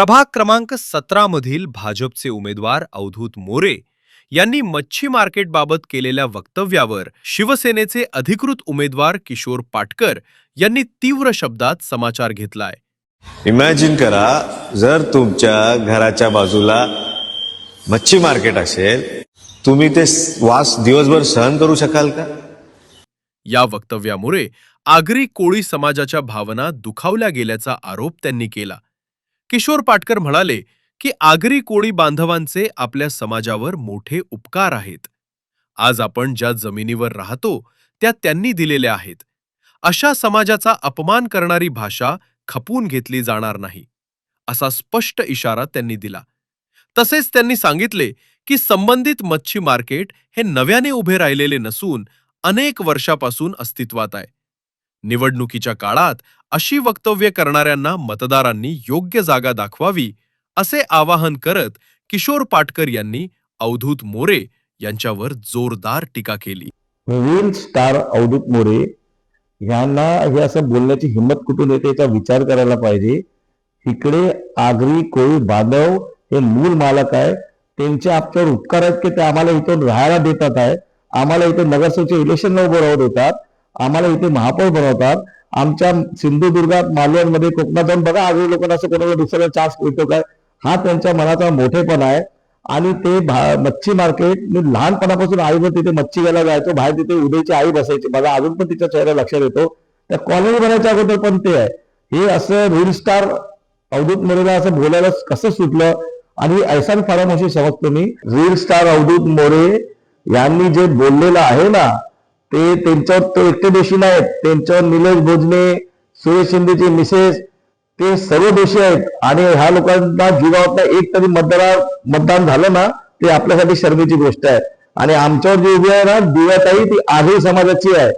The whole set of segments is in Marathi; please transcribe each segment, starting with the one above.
प्रभाग क्रमांक 17 मधील भाजपचे उमेदवार अवधूत मोरे यांनी मच्छी मार्केटबाबत केलेल्या वक्तव्यावर शिवसेनेचे अधिकृत उमेदवार किशोर पाटकर यांनी तीव्र शब्दात समाचार घेतलाय। इमॅजिन करा, जर तुमच्या घराच्या बाजूला मच्छी मार्केट असेल, तुम्ही ते वास दिवसभर सहन करू शकाल का? या वक्तव्यामुळे आगरी कोळी समाजाच्या भावना दुखावल्या गेल्याचा आरोप त्यांनी केला। किशोर पाटकर म्हणाले की आगरी कोळी बांधवांचे आपल्या समाजावर मोठे उपकार आहेत। आज आपण ज्या जमिनीवर राहतो त्या त्यांनी दिलेल्या आहेत। अशा समाजाचा अपमान करणारी भाषा खपून घेतली जाणार नाही, असा स्पष्ट इशारा त्यांनी दिला। तसेच त्यांनी सांगितले की संबंधित मच्छी मार्केट हे नव्याने उभे राहिलेले नसून अनेक वर्षापासून अस्तित्वात आहे। निवडणुकीच्या काळात अशी वक्तव्य करणाऱ्यांना मतदारांनी योग्य जागा दाखवावी, असे आवाहन करत किशोर पाटकर यांनी अवधूत मोरे यांच्यावर जोरदार टीका केली। रील स्टार अवधूत मोरे यांना हे असं बोलण्याची हिंमत कुठून येते याचा विचार करायला पाहिजे। इकडे आगरी कोळी बांधव हे मूळ मालक आहे, त्यांचे आपल्यावर उपकार आहेत की ते आम्हाला इथून राहायला देतात आहे, आम्हाला इथे नगरसेवकचे इलेक्शनला उभं राहू देतात, आम्हाला इथे महापौर बनवतात। आमच्या सिंधुदुर्गात मालवणमध्ये कोकणात जाऊन बघा, आगरी लोकांना असं कोणाला दुसऱ्याला चान्स मिळतो काय? हा त्यांच्या मनाचा मोठेपणा आहे। आणि ते मच्छी मार्केट, मी लहानपणापासून आईवर तिथे मच्छी घ्यायला जायचो, बाहेर तिथे उद्याची आई बसायची, मला अजून पण तिच्या चेहरा लक्षात येतो। त्या कॉलनी बनायच्या अगोदर पण ते आहे। हे असं रील स्टार अवधूत मोरेला असं बोलायला कसं सुटलं? आणि ऐसा फारामोशी समजतो मी। रील स्टार अवधूत मोरे यांनी जे बोललेलं आहे ना, ते त्यांच्यावर तो एकटे दोषी नाहीत, त्यांच्यावर निलेश भोजने, सुरेश शिंदेचे मिसेस, ते सर्व दोषी आहेत। आणि ह्या लोकांना जीवावरला एक तरी मतदान झालं ना, ते आपल्यासाठी शर्मेची गोष्ट आहे। आणि आमच्यावर जी उभी आहे ना दिव्याताई, ती आगरी समाजाची आहे।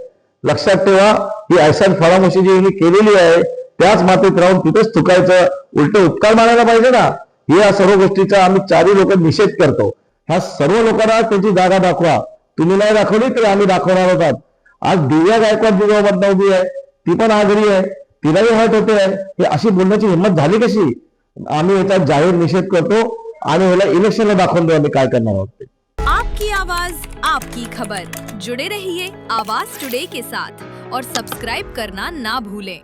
लक्षात ठेवा, ही ऐसा फळामोशी जी केलेली आहे त्याच मातीत राहून तिथेच थुकायचं, उलट उपकार मानायला पाहिजे ना। या सर्व गोष्टीचा आम्ही चारही लोक निषेध करतो। ह्या सर्व लोकांना त्यांची जागा दाखवा, तुम्ही नाही दाखवली तर आम्ही दाखवणार आहोत। आज दिव्या गायकवाड जीवावर उभी आहे, ती पण आगरी आहे, तिलाही हट होते आहे। हे अशी बोलण्याची हिंमत झाली कशी? आम्ही याचा जाहीर निषेध करतो आणि याला इलेक्शनला दाखवून देऊ आम्ही काय करणार आहोत। आपकी आवाज, आपकी खबर। जुड़े रहिए आवाज टुडे के साथ और सब्सक्राइब करना ना भूलें।